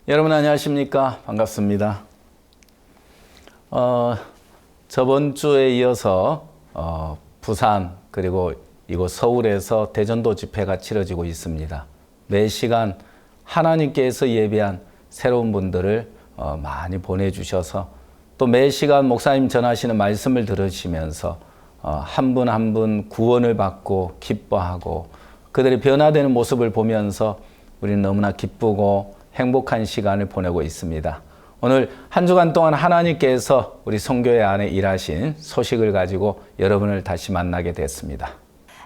여러분 안녕하십니까? 반갑습니다. 저번 주에 이어서 부산 그리고 이곳 서울에서 대전도 집회가 치러지고 있습니다. 매 시간 하나님께서 예비한 새로운 분들을 많이 보내주셔서 또 매 시간 목사님 전하시는 말씀을 들으시면서 한 분 한 분 구원을 받고 기뻐하고 그들이 변화되는 모습을 보면서 우리는 너무나 기쁘고 행복한 시간을 보내고 있습니다. 오늘 한 주간 동안 하나님께서 우리 선교회 안에 일하신 소식을 가지고 여러분을 다시 만나게 됐습니다.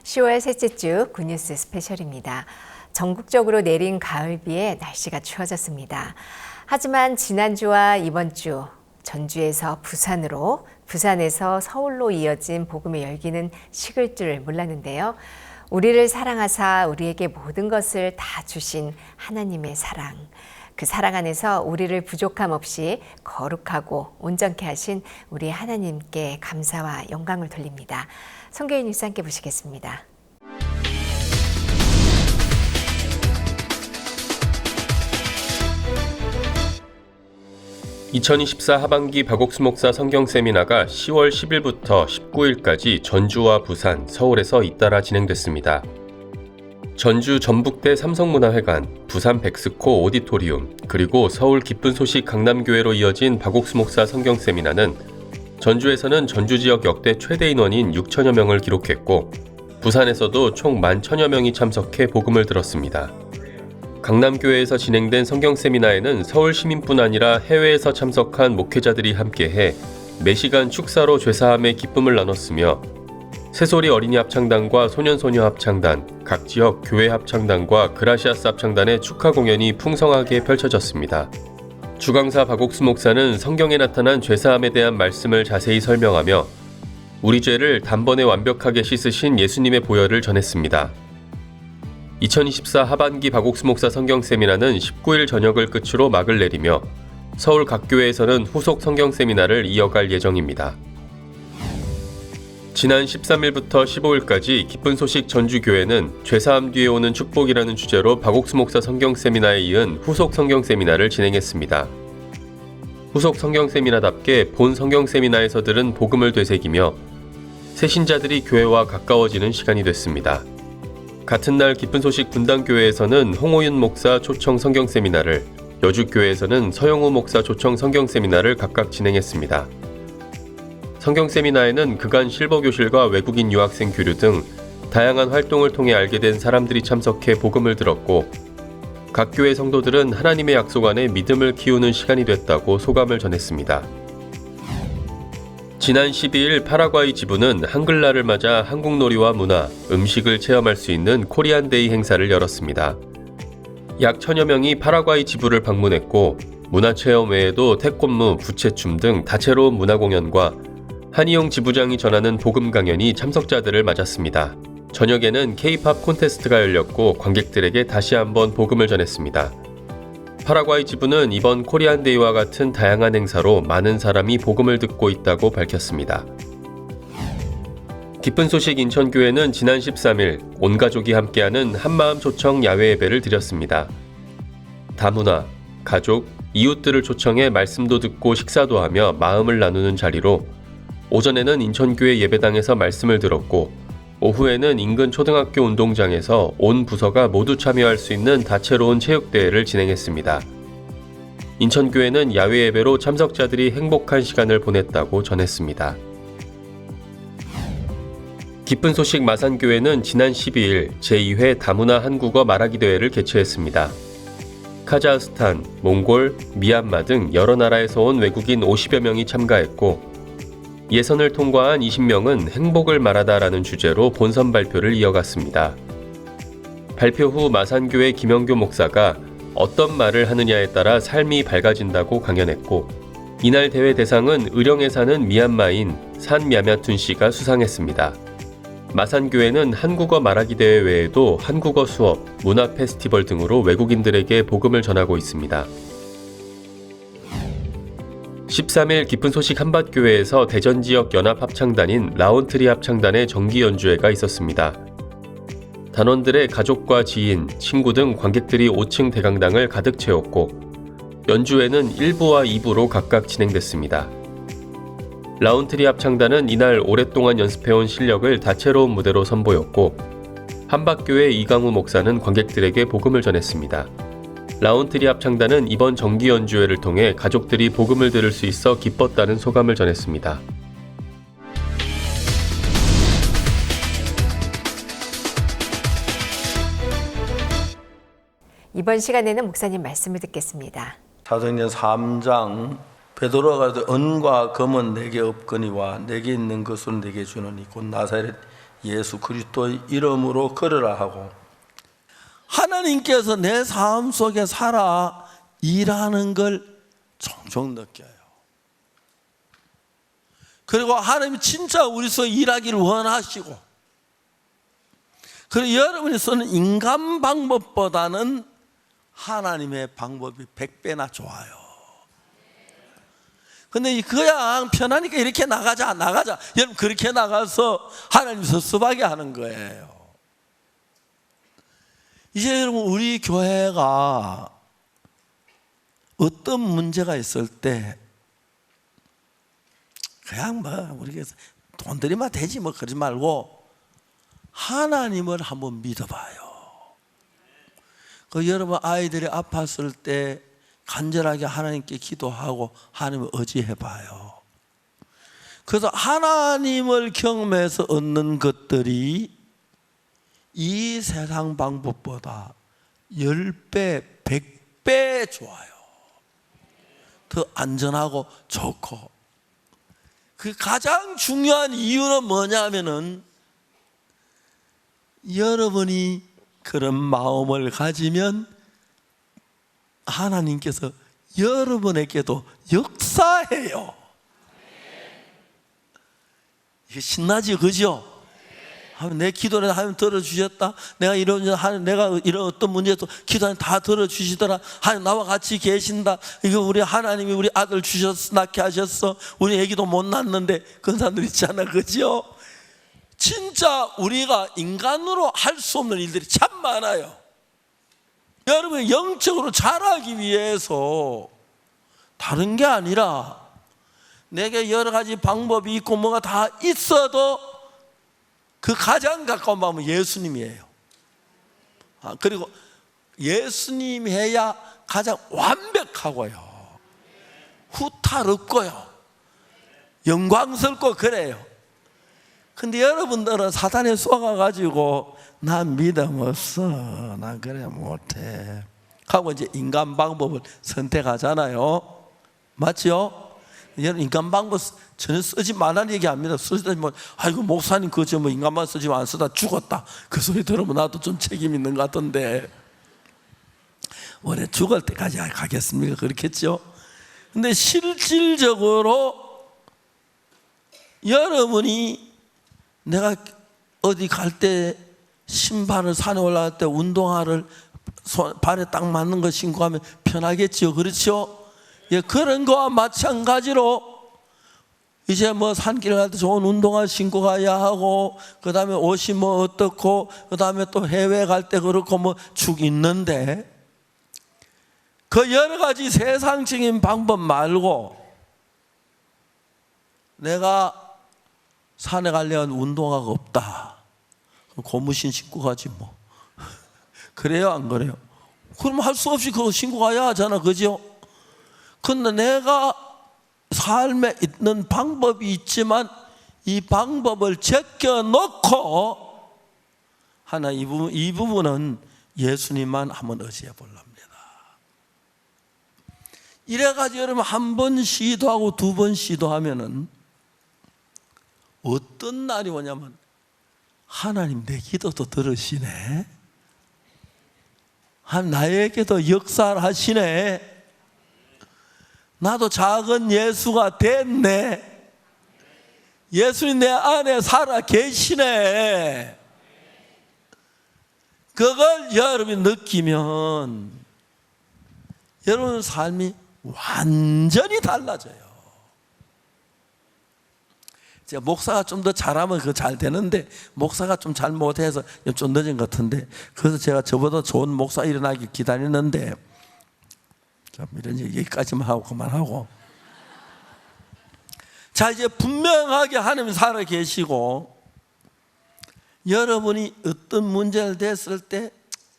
10월 셋째 주 굿뉴스 스페셜입니다. 전국적으로 내린 가을비에 날씨가 추워졌습니다. 하지만 지난주와 이번 주 전주에서 부산으로, 부산에서 서울로 이어진 복음의 열기는 식을 줄 몰랐는데요. 우리를 사랑하사 우리에게 모든 것을 다 주신 하나님의 사랑, 그 사랑 안에서 우리를 부족함 없이 거룩하고 온전케 하신 우리 하나님께 감사와 영광을 돌립니다. 선교인 뉴스 함께 보시겠습니다. (2024) 하반기 박옥수 목사 성경 세미나가 10월 10일부터 19일까지 전주와 부산, 서울에서 잇따라 진행됐습니다. 전주 전북대 삼성문화회관, 부산 백스코 오디토리움, 그리고 서울 기쁜 소식 강남교회로 이어진 박옥수 목사 성경 세미나는 전주에서는 전주 지역 역대 최대 인원인 6천여 명을 기록했고 부산에서도 총 11,000여 명이 참석해 복음을 들었습니다. 강남교회에서 진행된 성경 세미나에는 서울 시민뿐 아니라 해외에서 참석한 목회자들이 함께해 매시간 축사로 죄사함의 기쁨을 나눴으며 새소리 어린이 합창단과 소년소녀 합창단, 각 지역 교회 합창단과 그라시아스 합창단의 축하 공연이 풍성하게 펼쳐졌습니다. 주강사 박옥수 목사는 성경에 나타난 죄사함에 대한 말씀을 자세히 설명하며 우리 죄를 단번에 완벽하게 씻으신 예수님의 보혈을 전했습니다. 2024 하반기 박옥수 목사 성경 세미나는 19일 저녁을 끝으로 막을 내리며 서울 각 교회에서는 후속 성경 세미나를 이어갈 예정입니다. 지난 13일부터 15일까지 기쁜 소식 전주교회는 죄사함 뒤에 오는 축복이라는 주제로 박옥수 목사 성경 세미나에 이은 후속 성경 세미나를 진행했습니다. 후속 성경 세미나답게 본 성경 세미나에서 들은 복음을 되새기며 새신자들이 교회와 가까워지는 시간이 됐습니다. 같은 날 기쁜 소식 분당교회에서는 홍호윤 목사 초청 성경 세미나를, 여주교회에서는 서영우 목사 초청 성경 세미나를 각각 진행했습니다. 성경 세미나에는 그간 실버교실과 외국인 유학생 교류 등 다양한 활동을 통해 알게 된 사람들이 참석해 복음을 들었고 각 교회 성도들은 하나님의 약속 안에 믿음을 키우는 시간이 됐다고 소감을 전했습니다. 지난 12일 파라과이 지부는 한글날을 맞아 한국놀이와 문화, 음식을 체험할 수 있는 코리안데이 행사를 열었습니다. 약 1,000여 명이 파라과이 지부를 방문했고 문화체험 외에도 태권무, 부채춤 등 다채로운 문화공연과 한희용 지부장이 전하는 복음 강연이 참석자들을 맞았습니다. 저녁에는 K-팝 콘테스트가 열렸고 관객들에게 다시 한번 복음을 전했습니다. 파라과이 지부는 이번 코리안데이와 같은 다양한 행사로 많은 사람이 복음을 듣고 있다고 밝혔습니다. 기쁜 소식 인천교회는 지난 13일 온 가족이 함께하는 한마음 초청 야외 예배를 드렸습니다. 다문화, 가족, 이웃들을 초청해 말씀도 듣고 식사도 하며 마음을 나누는 자리로 오전에는 인천교회 예배당에서 말씀을 들었고 오후에는 인근 초등학교 운동장에서 온 부서가 모두 참여할 수 있는 다채로운 체육대회를 진행했습니다. 인천교회는 야외 예배로 참석자들이 행복한 시간을 보냈다고 전했습니다. 기쁜 소식 마산교회는 지난 12일 제2회 다문화 한국어 말하기 대회를 개최했습니다. 카자흐스탄, 몽골, 미얀마 등 여러 나라에서 온 외국인 50여 명이 참가했고 예선을 통과한 20명은 행복을 말하다라는 주제로 본선 발표를 이어갔습니다. 발표 후 마산교회 김영교 목사가 어떤 말을 하느냐에 따라 삶이 밝아진다고 강연했고 이날 대회 대상은 의령에 사는 미얀마인 산мямя툰 씨가 수상했습니다. 마산교회는 한국어 말하기 대회 외에도 한국어 수업, 문화 페스티벌 등으로 외국인들에게 복음을 전하고 있습니다. 13일 기쁜 소식 한밭교회에서 대전 지역 연합 합창단인 라온트리 합창단의 정기 연주회가 있었습니다. 단원들의 가족과 지인, 친구 등 관객들이 5층 대강당을 가득 채웠고 연주회는 1부와 2부로 각각 진행됐습니다. 라운트리 합창단은 이날 오랫동안 연습해온 실력을 다채로운 무대로 선보였고 한박교회 이강우 목사는 관객들에게 복음을 전했습니다. 라운트리 합창단은 이번 정기 연주회를 통해 가족들이 복음을 들을 수 있어 기뻤다는 소감을 전했습니다. 이번 시간에는 목사님 말씀을 듣겠습니다. 사도행전 3장 베드로가 가서 은과 금은 내게 없거니와 내게 있는 것을 내게 주노니 곧 나사렛 예수 그리스도의 이름으로 걸으라 하고, 하나님께서 내 삶 속에 살아 일하는 걸 종종 느껴요. 그리고 하나님이 진짜 우리 속에 일하기를 원하시고, 그리고 여러분이 쓰는 인간 방법보다는 하나님의 방법이 100배나 좋아요. 근데 그냥 편하니까 이렇게 나가자. 여러분 그렇게 나가서 하나님 섭섭하게 하는 거예요. 이제 여러분 우리 교회가 어떤 문제가 있을 때 그냥 뭐 우리가 돈 들이면 되지 뭐 그러지 말고 하나님을 한번 믿어봐요. 여러분 아이들이 아팠을 때 간절하게 하나님께 기도하고 하나님을 의지해봐요. 그래서 하나님을 경험해서 얻는 것들이 이 세상 방법보다 10배, 100배 좋아요. 더 안전하고 좋고. 그 가장 중요한 이유는 뭐냐면은 여러분이 그런 마음을 가지면 하나님께서 여러분에게도 역사해요. 이게 신나지, 그죠? 내 기도를 하나님 들어주셨다. 내가 이런 어떤 문제도 기도하면 다 들어주시더라. 하나님 나와 같이 계신다. 이거 우리 하나님이 우리 아들 주셨어, 낳게 하셨어. 우리 애기도 못 낳는데 그런 사람들 있잖아, 그죠? 진짜 우리가 인간으로 할 수 없는 일들이 참 많아요. 여러분 영적으로 자라기 위해서 다른 게 아니라 내게 여러 가지 방법이 있고 뭐가 다 있어도 그 가장 가까운 방법은 예수님이에요. 그리고 예수님 해야 가장 완벽하고요, 후탈없고요, 영광스럽고 그래요. 근데 여러분들은 사탄에 쏘아가지고 난 믿음 없어, 난 그래 못해 하고 이제 인간 방법을 선택하잖아요. 맞죠? 여러분 인간 방법 전혀 쓰지 말라는 얘기 합니다. 쓰다 보면 아이고 목사님 그저 뭐 인간만 쓰지 안 쓰다 죽었다 그 소리 들으면 나도 좀 책임 있는 것 같던데 원래 죽을 때까지 가겠습니까? 그렇겠죠? 근데 실질적으로 여러분이 내가 어디 갈 때 신발을 산에 올라갈 때 운동화를 발에 딱 맞는 거 신고 하면 편하겠죠, 그렇죠? 예, 그런 거와 마찬가지로 이제 뭐 산길 갈 때 좋은 운동화 신고 가야 하고, 그 다음에 옷이 뭐 어떻고, 그 다음에 또 해외 갈 때 그렇고 뭐 축 있는데, 그 여러 가지 세상적인 방법 말고 내가 산에 가려면 운동화가 없다, 고무신 신고 가지 뭐. 그래요, 안 그래요? 그럼 할 수 없이 그거 신고 가야 하잖아, 그죠? 근데 내가 삶에 있는 방법이 있지만 이 방법을 제껴놓고 하나 이 부분은 예수님만 한번 의지해 보랍니다. 이래가지고 여러분 한 번 시도하고 두 번 시도하면은 어떤 날이 오냐면 하나님 내 기도도 들으시네, 나에게도 역사를 하시네, 나도 작은 예수가 됐네, 예수님 내 안에 살아 계시네. 그걸 여러분이 느끼면 여러분 삶이 완전히 달라져요. 제가 목사가 좀 더 잘하면 그거 잘 되는데 목사가 좀 잘 못해서 좀 늦은 것 같은데, 그래서 제가 저보다 좋은 목사 일어나기 기다리는데 자, 이런 얘기까지만 하고 그만하고. 자, 이제 분명하게 하나님 살아 계시고 여러분이 어떤 문제를 댔을 때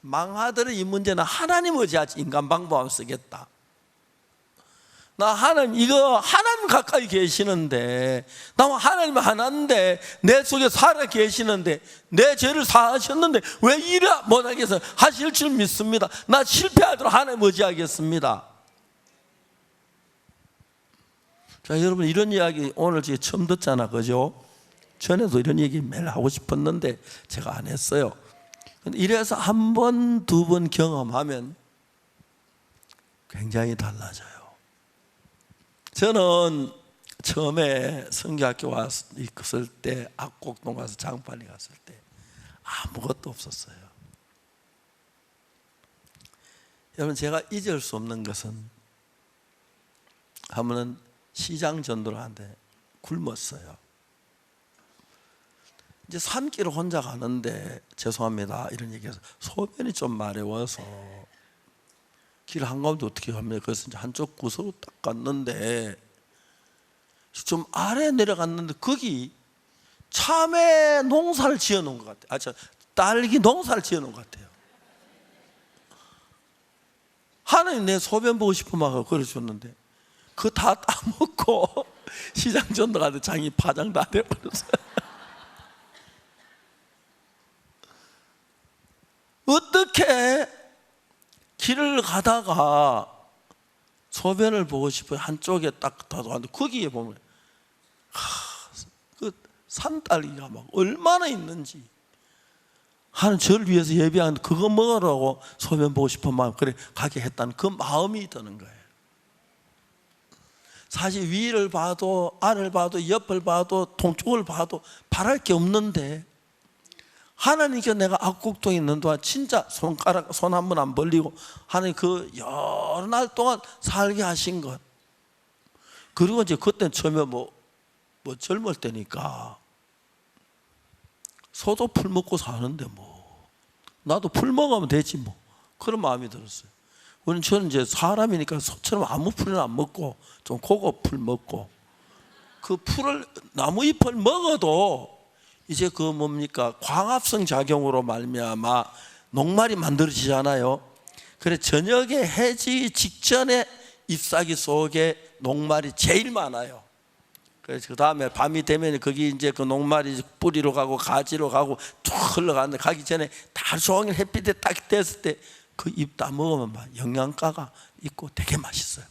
망하더라도 이 문제는 하나님 의지하지 인간 방법 안 쓰겠다. 나 하나님 이거 하나님 가까이 계시는데 나 하나님 하나인데 내 속에 살아 계시는데 내 죄를 사하셨는데 왜 이래 못하겠어? 하실 줄 믿습니다. 나 실패하도록 하나님 의지하겠습니다. 자, 여러분 이런 이야기 오늘 제가 처음 듣잖아, 그죠? 전에도 이런 얘기 매일 하고 싶었는데 제가 안 했어요. 이래서 한 번, 두 번 경험하면 굉장히 달라져요. 저는 처음에 성교학교 왔을 때 악곡동 가서 장판리 갔을 때 아무것도 없었어요. 여러분 제가 잊을 수 없는 것은 한 번은 시장 전도를 하는데 굶었어요. 이제 산길을 혼자 가는데 죄송합니다 이런 얘기해서 소변이 좀 마려워서 길 한가운데 어떻게 가면 그래서 이제 한쪽 구석으로 딱 갔는데 좀 아래 내려갔는데 거기 참외 농사를 지어놓은 것 같아요. 딸기 농사를 지어놓은 것 같아요. 하나님 내 소변 보고 싶으면 그래줬는데 그거 다 따먹고 시장 전도 가는데 장이 파장 다 돼버렸어요. 어떻게 길을 가다가 소변을 보고 싶어요. 한쪽에 딱 다도는데 거기에 보면 그 산딸기가 막 얼마나 있는지 하는 저를 위해서 예비한 그거 먹으라고 소변 보고 싶은 마음 그래 가게 했다는 그 마음이 드는 거예요. 사실 위를 봐도 아래를 봐도 옆을 봐도 동쪽을 봐도 바랄 게 없는데 하나님께 내가 악곡동에 있는 동안 진짜 손 한 번 안 벌리고 하나님 그 여러 날 동안 살게 하신 것. 그리고 이제 그때는 처음에 뭐 젊을 때니까 소도 풀 먹고 사는데 뭐 나도 풀 먹으면 되지 뭐 그런 마음이 들었어요. 저는 이제 사람이니까 소처럼 아무 풀이나 안 먹고 좀 고급 풀 먹고 그 풀을 나무 잎을 먹어도 이제 그 뭡니까 광합성 작용으로 말미암아 녹말이 만들어지잖아요. 그래 저녁에 해지 직전에 잎사귀 속에 녹말이 제일 많아요. 그래서 그 다음에 밤이 되면 거기 이제 그 녹말이 뿌리로 가고 가지로 가고 쭉 흘러가는데 가기 전에 다 종일 햇빛에 딱 뗐을 때 그 잎 다 먹으면 막 영양가가 있고 되게 맛있어요.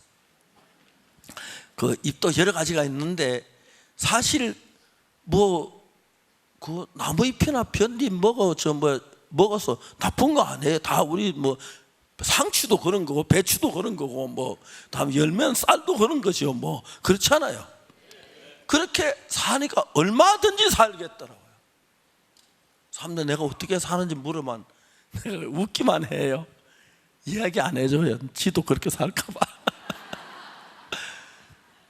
그 잎도 여러 가지가 있는데 사실 뭐 그 나무잎이나 편잎 먹어서 나쁜 거 아니에요. 다 우리 뭐 상추도 그런 거고 배추도 그런 거고 뭐 다음 열매는 쌀도 그런 거죠. 뭐 그렇잖아요. 그렇게 사니까 얼마든지 살겠더라고요. 사람들 내가 어떻게 사는지 물으면 내가 웃기만 해요. 이야기 안 해줘요. 지도 그렇게 살까 봐.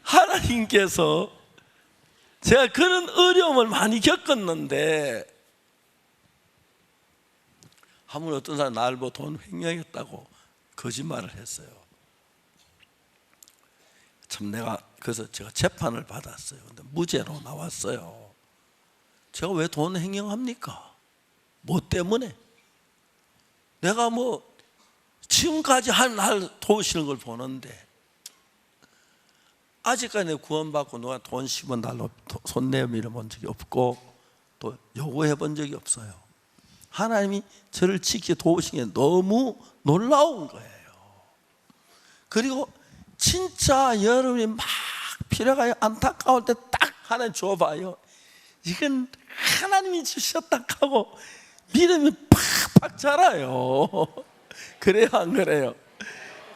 하나님께서 제가 그런 어려움을 많이 겪었는데 한 번 어떤 사람 나를 보고 돈 횡령했다고 거짓말을 했어요. 참 그래서 제가 재판을 받았어요. 근데 무죄로 나왔어요. 제가 왜 돈 횡령합니까? 뭐 때문에? 내가 뭐 지금까지 날 도우시는 걸 보는데 아직까지 내가 구원받고 누가 돈 10원 달라고 손 내밀어 본 적이 없고 또 요구해 본 적이 없어요. 하나님이 저를 지켜 도우신 게 너무 놀라운 거예요. 그리고 진짜 여러분이 막 필요가 안타까울 때 딱 하나님 줘봐요. 이건 하나님이 주셨다 하고 믿음이 팍팍 자라요. 그래요 안 그래요?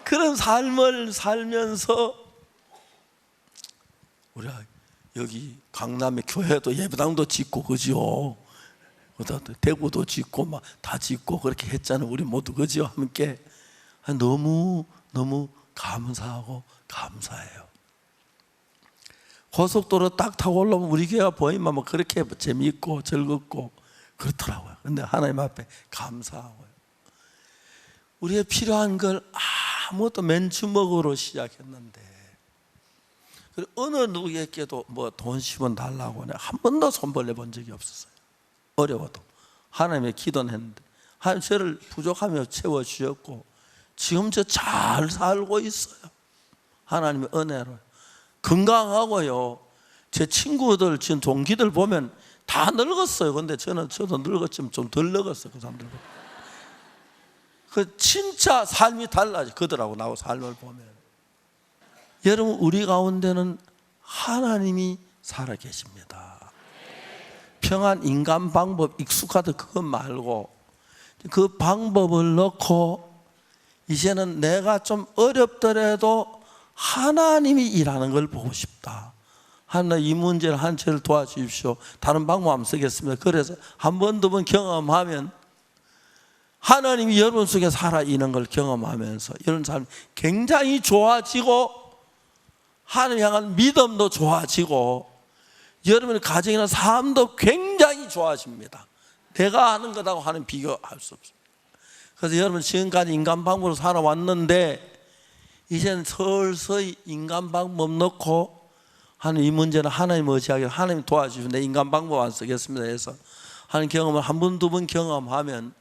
그런 삶을 살면서 우리가 여기 강남에 교회도 예배당도 짓고 그죠? 대구도 짓고 막 다 짓고 그렇게 했잖아요. 우리 모두 그죠? 함께 너무 감사하고 감사해요. 고속도로 딱 타고 올라오면 우리 교회가 보이면 뭐 그렇게 재미있고 즐겁고 그렇더라고요. 근데 하나님 앞에 감사하고요. 우리의 필요한 걸 아무것도 맨주먹으로 시작했는데 어느 누구에게도 뭐 돈 10원 달라고 내가 한 번도 손 벌려본 적이 없었어요. 어려워도 하나님의 기도는 했는데 하나님 저를 부족하며 채워주셨고 지금 저 잘 살고 있어요. 하나님의 은혜로 건강하고요. 제 친구들 지금 동기들 보면 다 늙었어요. 근데 저도 늙었지만 좀 덜 늙었어요. 그 사람들 보면. 그 진짜 삶이 달라져 그들하고 나하고 삶을 보면. 여러분 우리 가운데는 하나님이 살아 계십니다. 평안 인간 방법 익숙하다 그것 말고 그 방법을 넣고 이제는 내가 좀 어렵더라도 하나님이 일하는 걸 보고 싶다. 하나님 이 문제를 한 채를 도와주십시오. 다른 방법 안 쓰겠습니다. 그래서 한 번, 두 번 경험하면 하나님이 여러분 속에 살아있는 걸 경험하면서 이런 삶이 굉장히 좋아지고 하나님 향한 믿음도 좋아지고 여러분의 가정이나 삶도 굉장히 좋아집니다. 내가 하는 것하고 하는 비교할 수 없습니다. 그래서 여러분 지금까지 인간 방법으로 살아왔는데 이제는 서서히 인간 방법 넣고 하나님 이 문제는 하나님 의지하기를 하나님 도와주시면 내 인간 방법 안 쓰겠습니다 해서 하는 경험을 한 번, 두 번 경험하면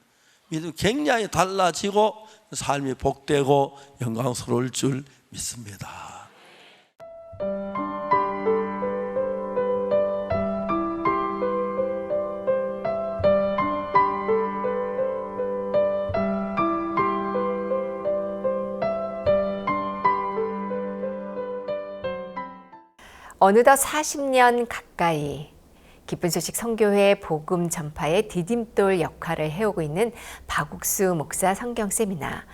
믿음이 굉장히 달라지고 삶이 복되고 영광스러울 줄 믿습니다. 어느덧 40년 가까이 기쁜 소식 선교회 복음 전파의 디딤돌 역할을 해오고 있는 박옥수 목사 성경 세미나.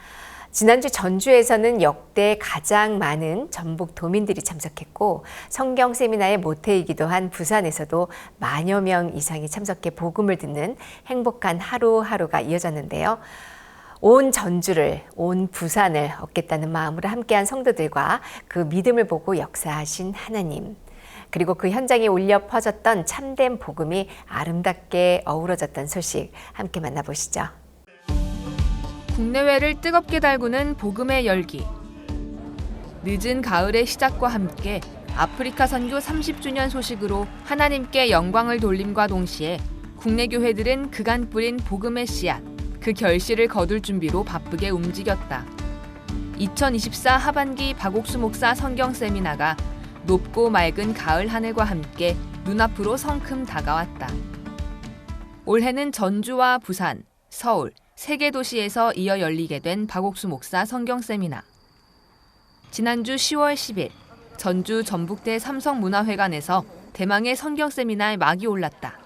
지난주 전주에서는 역대 가장 많은 전북 도민들이 참석했고 성경 세미나의 모태이기도 한 부산에서도 만여 명 이상이 참석해 복음을 듣는 행복한 하루하루가 이어졌는데요. 온 전주를, 온 부산을 얻겠다는 마음으로 함께한 성도들과 그 믿음을 보고 역사하신 하나님, 그리고 그 현장에 울려 퍼졌던 참된 복음이 아름답게 어우러졌던 소식 함께 만나보시죠. 국내외를 뜨겁게 달구는 복음의 열기. 늦은 가을의 시작과 함께 아프리카 선교 30주년 소식으로 하나님께 영광을 돌림과 동시에 국내 교회들은 그간 뿌린 복음의 씨앗, 그 결실을 거둘 준비로 바쁘게 움직였다. 2024 하반기 박옥수 목사 성경 세미나가 높고 맑은 가을 하늘과 함께 눈앞으로 성큼 다가왔다. 올해는 전주와 부산, 서울, 3개 도시에서 이어 열리게 된 박옥수 목사 성경 세미나. 지난주 10월 10일 전주 전북대 삼성문화회관에서 대망의 성경 세미나에 막이 올랐다.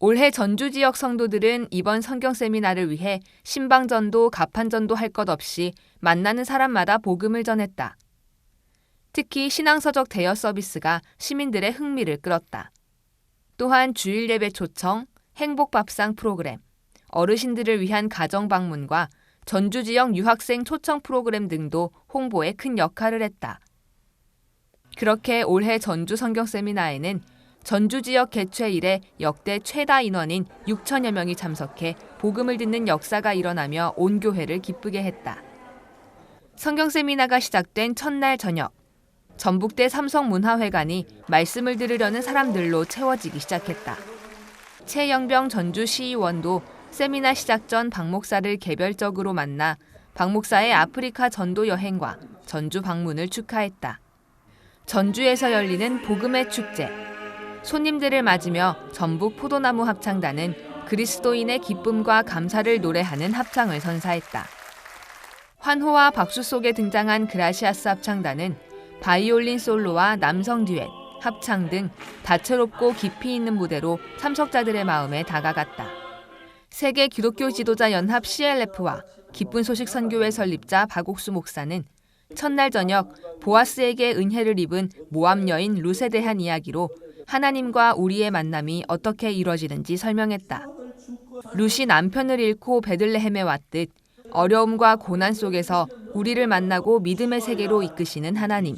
올해 전주 지역 성도들은 이번 성경 세미나를 위해 신방전도, 가판전도 할 것 없이 만나는 사람마다 복음을 전했다. 특히 신앙서적 대여 서비스가 시민들의 흥미를 끌었다. 또한 주일 예배 초청, 행복밥상 프로그램, 어르신들을 위한 가정 방문과 전주 지역 유학생 초청 프로그램 등도 홍보에 큰 역할을 했다. 그렇게 올해 전주 성경 세미나에는 전주 지역 개최 이래 역대 최다 인원인 6천여 명이 참석해 복음을 듣는 역사가 일어나며 온 교회를 기쁘게 했다. 성경 세미나가 시작된 첫날 저녁, 전북대 삼성문화회관이 말씀을 들으려는 사람들로 채워지기 시작했다. 최영병 전주시의원도 세미나 시작 전 박 목사를 개별적으로 만나 박 목사의 아프리카 전도 여행과 전주 방문을 축하했다. 전주에서 열리는 복음의 축제. 손님들을 맞으며 전북 포도나무 합창단은 그리스도인의 기쁨과 감사를 노래하는 합창을 선사했다. 환호와 박수 속에 등장한 그라시아스 합창단은 바이올린 솔로와 남성 듀엣, 합창 등 다채롭고 깊이 있는 무대로 참석자들의 마음에 다가갔다. 세계 기독교 지도자 연합 CLF와 기쁜 소식 선교회 설립자 박옥수 목사는 첫날 저녁 보아스에게 은혜를 입은 모압 여인 룻에 대한 이야기로 하나님과 우리의 만남이 어떻게 이루어지는지 설명했다. 룻이 남편을 잃고 베들레헴에 왔듯 어려움과 고난 속에서 우리를 만나고 믿음의 세계로 이끄시는 하나님.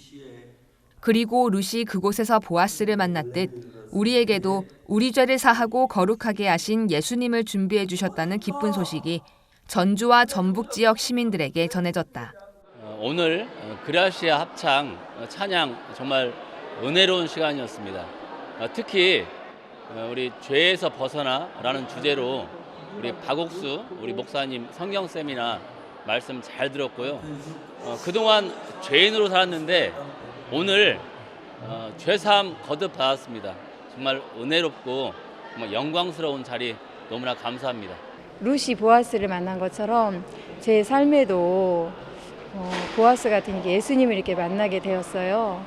그리고 룻이 그곳에서 보아스를 만났듯 우리에게도 우리 죄를 사하고 거룩하게 하신 예수님을 준비해 주셨다는 기쁜 소식이 전주와 전북 지역 시민들에게 전해졌다. 오늘 그라시아 합창 찬양 정말 은혜로운 시간이었습니다. 특히 우리 죄에서 벗어나라는 주제로 우리 박옥수 우리 목사님 성경 세미나 말씀 잘 들었고요. 그동안 죄인으로 살았는데 오늘 죄사함 거듭 받았습니다. 정말 은혜롭고 정말 영광스러운 자리 너무나 감사합니다. 루시 보아스를 만난 것처럼 제 삶에도 보아스 같은 예수님을 이렇게 만나게 되었어요.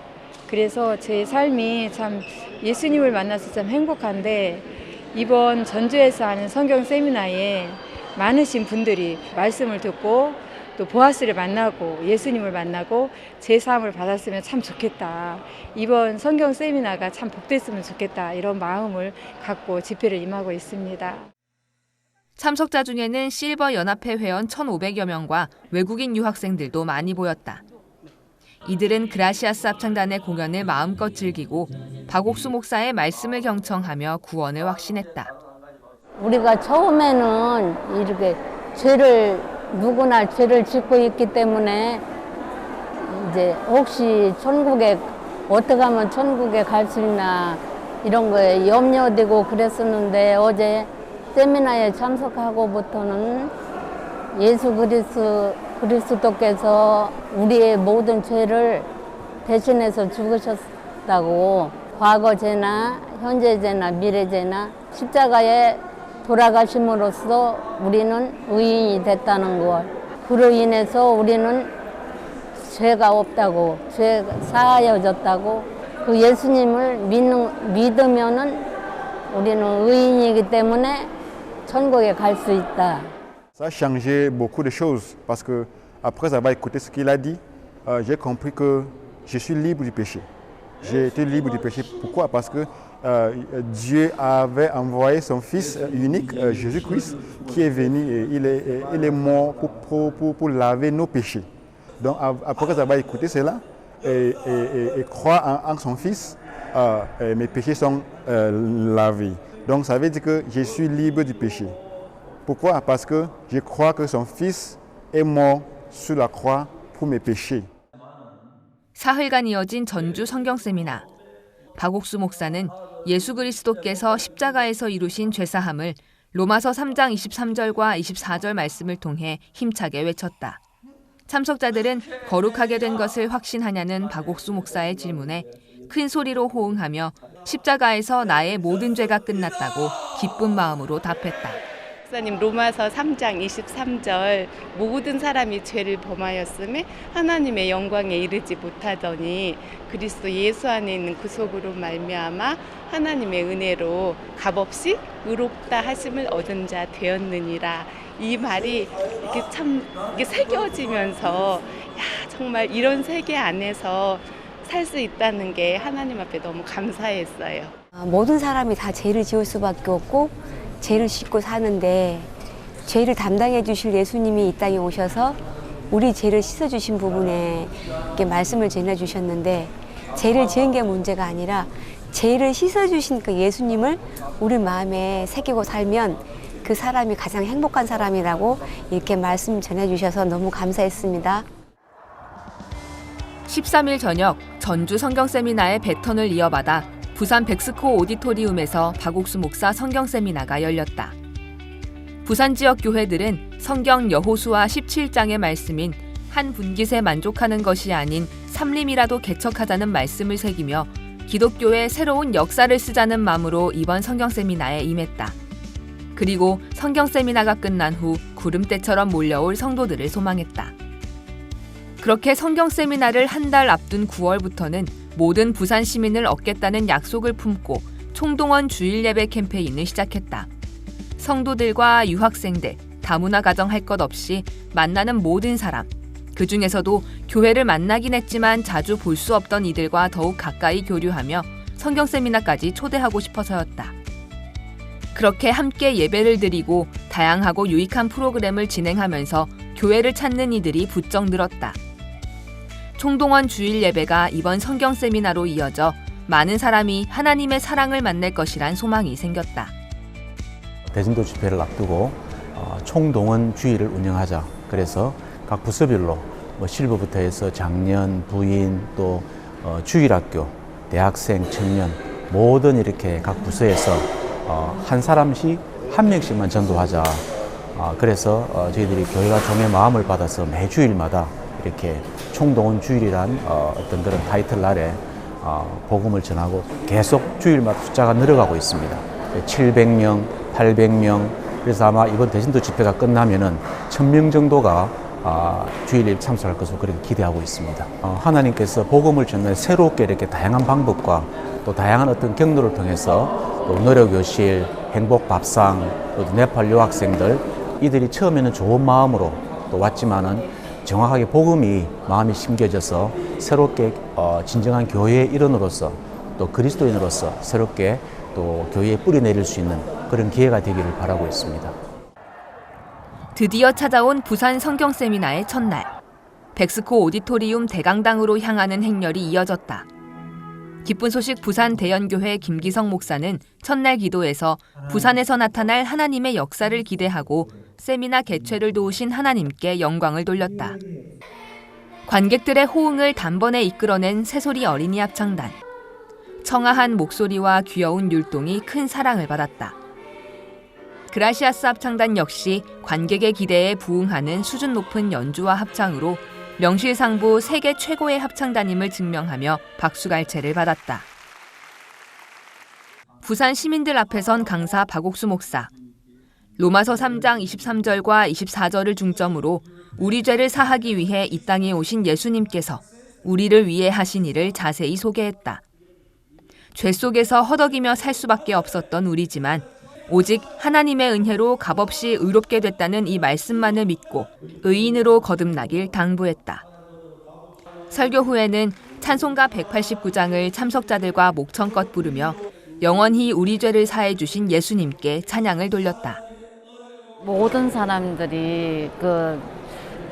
그래서 제 삶이 참 예수님을 만나서 참 행복한데 이번 전주에서 하는 성경 세미나에 많으신 분들이 말씀을 듣고 또 보아스를 만나고 예수님을 만나고 제사함을 받았으면 참 좋겠다. 이번 성경 세미나가 참 복됐으면 좋겠다. 이런 마음을 갖고 집회를 임하고 있습니다. 참석자 중에는 실버 연합회 회원 1,500여 명과 외국인 유학생들도 많이 보였다. 이들은 그라시아스 합창단의 공연을 마음껏 즐기고 박옥수 목사의 말씀을 경청하며 구원을 확신했다. 우리가 처음에는 이렇게 누구나 죄를 짓고 있기 때문에 이제 혹시 어떻게 하면 천국에 갈 수 있나 이런 거에 염려되고 그랬었는데 어제 세미나에 참석하고부터는 예수 그리스도께서 우리의 모든 죄를 대신해서 죽으셨다고 과거 죄나 현재 죄나 미래 죄나 십자가에 돌아가심으로써 우리는 의인이 됐다는 것. 그로 인해서 우리는 죄가 없다고, 죄가 사하여졌다고. 그 예수님을 믿으면은 우리는 의인이기 때문에 천국에 갈 수 있다. Ça a changé beaucoup de choses parce que après avoir écouté ce qu'il a dit, j'ai compris que je suis libre du péché. J'ai été libre du péché. Pourquoi? Parce que Dieu avait envoyé son Fils unique, Jésus-Christ, qui est venu et il est mort pour laver nos péchés. Donc après avoir écouté cela et croire en son Fils, mes péchés sont lavés. Donc ça veut dire que je suis libre du péché. Pourquoi? Parce que je crois que son Fils est mort sur la croix pour mes péchés. 사흘간 이어진 전주 성경 세미나. 박옥수 목사는 예수 그리스도께서 십자가에서 이루신 죄사함을 로마서 3장 23절과 24절 말씀을 통해 힘차게 외쳤다. 참석자들은 거룩하게 된 것을 확신하냐는 박옥수 목사의 질문에 큰 소리로 호응하며 십자가에서 나의 모든 죄가 끝났다고 기쁜 마음으로 답했다. 목사님 로마서 3장 23절 모든 사람이 죄를 범하였음에 하나님의 영광에 이르지 못하더니 그리스도 예수 안에 있는 구속으로 말미암아 하나님의 은혜로 값없이 의롭다 하심을 얻은 자 되었느니라. 이 말이 이게 새겨지면서 정말 이런 세계 안에서 살 수 있다는 게 하나님 앞에 너무 감사했어요. 모든 사람이 다 죄를 지을 수밖에 없고 죄를 씻고 사는데 죄를 담당해 주실 예수님이 이 땅에 오셔서 우리 죄를 씻어주신 부분에 이렇게 말씀을 전해주셨는데 죄를 지은 게 문제가 아니라 죄를 씻어주신 그 예수님을 우리 마음에 새기고 살면 그 사람이 가장 행복한 사람이라고 이렇게 말씀 전해주셔서 너무 감사했습니다. 13일 저녁 전주 성경 세미나의 배턴을 이어받아 부산 백스코 오디토리움에서 박옥수 목사 성경 세미나가 열렸다. 부산 지역 교회들은 성경 여호수아 17장의 말씀인 한 분깃에 만족하는 것이 아닌 삼림이라도 개척하자는 말씀을 새기며 기독교의 새로운 역사를 쓰자는 마음으로 이번 성경 세미나에 임했다. 그리고 성경 세미나가 끝난 후 구름대처럼 몰려올 성도들을 소망했다. 그렇게 성경 세미나를 한 달 앞둔 9월부터는 모든 부산 시민을 얻겠다는 약속을 품고 총동원 주일 예배 캠페인을 시작했다. 성도들과 유학생들, 다문화 가정 할 것 없이 만나는 모든 사람, 그 중에서도 교회를 만나긴 했지만 자주 볼 수 없던 이들과 더욱 가까이 교류하며 성경 세미나까지 초대하고 싶어서였다. 그렇게 함께 예배를 드리고 다양하고 유익한 프로그램을 진행하면서 교회를 찾는 이들이 부쩍 늘었다. 총동원 주일 예배가 이번 성경 세미나로 이어져 많은 사람이 하나님의 사랑을 만날 것이란 소망이 생겼다. 대전도 집회를 앞두고 총동원 주일을 운영하자. 그래서 각 부서별로 뭐 실버부터 해서 장년, 부인, 또 주일학교, 대학생, 청년 모든 이렇게 각 부서에서 한 사람씩 한 명씩만 전도하자. 그래서 저희들이 교회가 종의 마음을 받아서 매주일마다 이렇게 총동원 주일이란 어떤 그런 타이틀 아래 복음을 전하고 계속 주일마다 숫자가 늘어가고 있습니다. 700명, 800명, 그래서 아마 이번 대전도 집회가 끝나면은 1000명 정도가 주일에 참석할 것으로 그렇게 기대하고 있습니다. 하나님께서 복음을 전하는 새롭게 이렇게 다양한 방법과 또 다양한 어떤 경로를 통해서 또 노력교실, 행복밥상, 또 네팔 유학생들 이들이 처음에는 좋은 마음으로 또 왔지만은 정확하게 복음이 마음이 심겨져서 새롭게 진정한 교회의 일원으로서 또 그리스도인으로서 새롭게 또 교회에 뿌리 내릴 수 있는 그런 기회가 되기를 바라고 있습니다. 드디어 찾아온 부산 성경 세미나의 첫날. 백스코 오디토리움 대강당으로 향하는 행렬이 이어졌다. 기쁜 소식 부산 대연교회 김기성 목사는 첫날 기도에서 부산에서 나타날 하나님의 역사를 기대하고 세미나 개최를 도우신 하나님께 영광을 돌렸다. 관객들의 호응을 단번에 이끌어낸 새소리 어린이 합창단. 청아한 목소리와 귀여운 율동이 큰 사랑을 받았다. 그라시아스 합창단 역시 관객의 기대에 부응하는 수준 높은 연주와 합창으로 명실상부 세계 최고의 합창단임을 증명하며 박수갈채를 받았다. 부산 시민들 앞에 선 강사 박옥수 목사. 로마서 3장 23절과 24절을 중점으로 우리 죄를 사하기 위해 이 땅에 오신 예수님께서 우리를 위해 하신 일을 자세히 소개했다. 죄 속에서 허덕이며 살 수밖에 없었던 우리지만 오직 하나님의 은혜로 값없이 의롭게 됐다는 이 말씀만을 믿고 의인으로 거듭나길 당부했다. 설교 후에는 찬송가 189장을 참석자들과 목청껏 부르며 영원히 우리 죄를 사해 주신 예수님께 찬양을 돌렸다. 모든 사람들이 그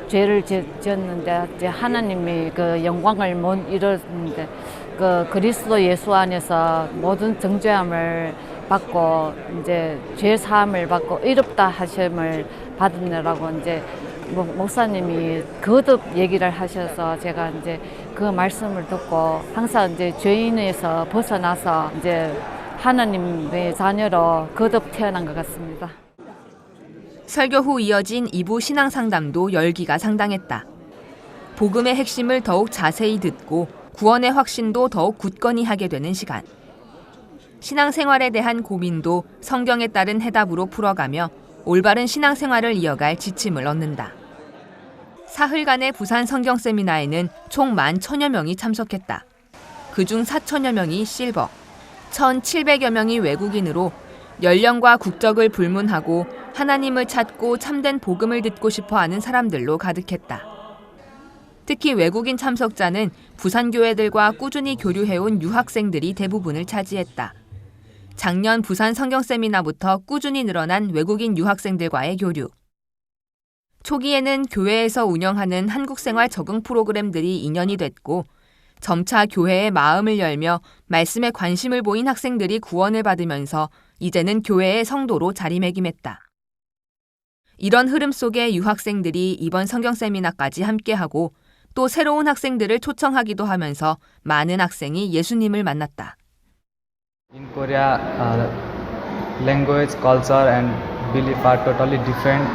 죄를 지었는데 하나님이 그 영광을 못 이뤘는데 그 그리스도 예수 안에서 모든 정죄함을 받고 이제 죄 사함을 받고 의롭다 하심을 받으느라고 이제 목사님이 거듭 얘기를 하셔서 제가 이제 그 말씀을 듣고 항상 이제 죄인에서 벗어나서 이제 하나님의 자녀로 거듭 태어난 것 같습니다. 설교 후 이어진 2부 신앙 상담도 열기가 상당했다. 복음의 핵심을 더욱 자세히 듣고 구원의 확신도 더욱 굳건히 하게 되는 시간. 신앙생활에 대한 고민도 성경에 따른 해답으로 풀어가며 올바른 신앙생활을 이어갈 지침을 얻는다. 사흘간의 부산 성경 세미나에는 총 11,000여 명이 참석했다. 그중 4,000여 명이 실버, 1,700여 명이 외국인으로 연령과 국적을 불문하고 하나님을 찾고 참된 복음을 듣고 싶어하는 사람들로 가득했다. 특히 외국인 참석자는 부산교회들과 꾸준히 교류해온 유학생들이 대부분을 차지했다. 작년 부산 성경 세미나부터 꾸준히 늘어난 외국인 유학생들과의 교류. 초기에는 교회에서 운영하는 한국생활 적응 프로그램들이 인연이 됐고 점차 교회의 마음을 열며 말씀에 관심을 보인 학생들이 구원을 받으면서 이제는 교회의 성도로 자리매김했다. 이런 흐름 속에 유학생들이 이번 성경 세미나까지 함께하고 또 새로운 학생들을 초청하기도 하면서 많은 학생이 예수님을 만났다. In Korea, language, culture and belief are totally different,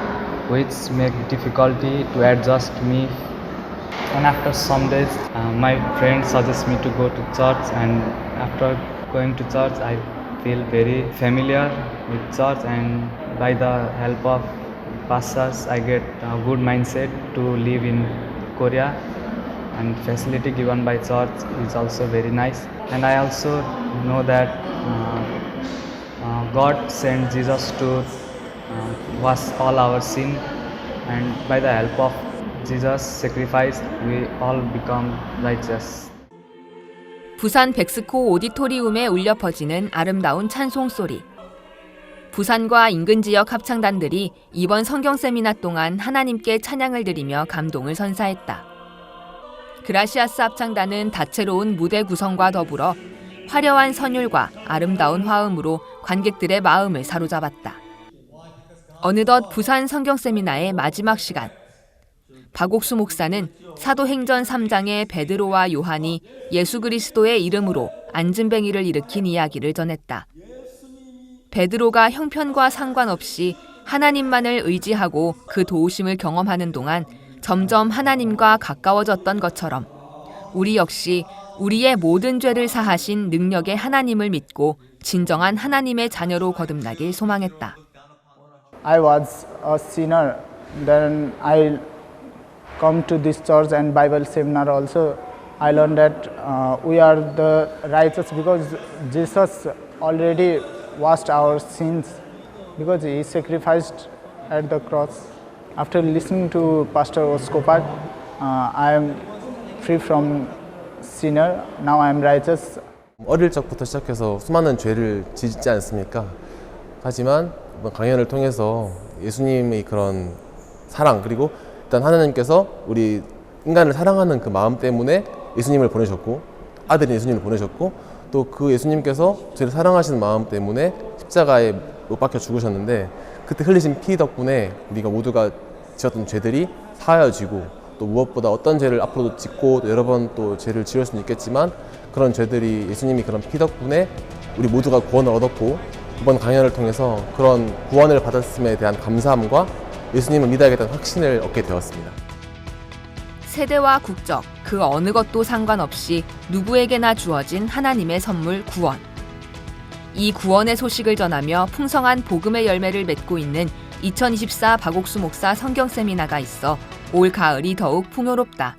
which make difficulty to adjust me. And after some days, my friend suggests me to go to church, and after going to church, I feel very familiar with church, and by the help of pastors, I get a good mindset to live in Korea, and facility given by church is also very nice. And I also know that God sent Jesus to wash all our sin, and by the help of Jesus' sacrifice, we all become righteous. 부산 백스코 오디토리움에 울려 퍼지는 아름다운 찬송 소리. 부산과 인근 지역 합창단들이 이번 성경 세미나 동안 하나님께 찬양을 드리며 감동을 선사했다. 그라시아스 합창단은 다채로운 무대 구성과 더불어 화려한 선율과 아름다운 화음으로 관객들의 마음을 사로잡았다. 어느덧 부산 성경 세미나의 마지막 시간. 박옥수 목사는 사도행전 3장의 베드로와 요한이 예수 그리스도의 이름으로 안진뱅이를 일으킨 이야기를 전했다. 베드로가 형편과 상관없이 하나님만을 의지하고 그 도우심을 경험하는 동안 점점 하나님과 가까워졌던 것처럼 우리 역시 우리의 모든 죄를 사하신 능력의 하나님을 믿고 진정한 하나님의 자녀로 거듭나길 소망했다. I was a sinner. Then I come to this church and Bible seminar also. I learned that we are the righteous because Jesus already washed our sins because he sacrificed at the cross. After listening to Pastor Oskopad, I am free from sinner. Now I am righteous. 어릴 적부터 시작해서 수많은 죄를 짓지 않습니까? 하지만 이번 강연을 통해서 예수님의 그런 사랑, 그리고 일단 하나님께서 우리 인간을 사랑하는 그 마음 때문에 예수님을 보내셨고, 아들인 예수님을 보내셨고, 또 그 예수님께서 저를 사랑하시는 마음 때문에 십자가에 못 박혀 죽으셨는데, 그때 흘리신 피 덕분에 우리가 모두가 지었던 죄들이 사하여지고, 또 무엇보다 어떤 죄를 앞으로도 짓고 또 여러 번 또 죄를 지을 수는 있겠지만, 그런 죄들이 예수님이 그런 피 덕분에 우리 모두가 구원을 얻었고, 이번 강연을 통해서 그런 구원을 받았음에 대한 감사함과 예수님을 믿어야겠다는 확신을 얻게 되었습니다. 세대와 국적, 그 어느 것도 상관없이 누구에게나 주어진 하나님의 선물 구원. 이 구원의 소식을 전하며 풍성한 복음의 열매를 맺고 있는 2024 박옥수 목사 성경 세미나가 있어 올 가을이 더욱 풍요롭다.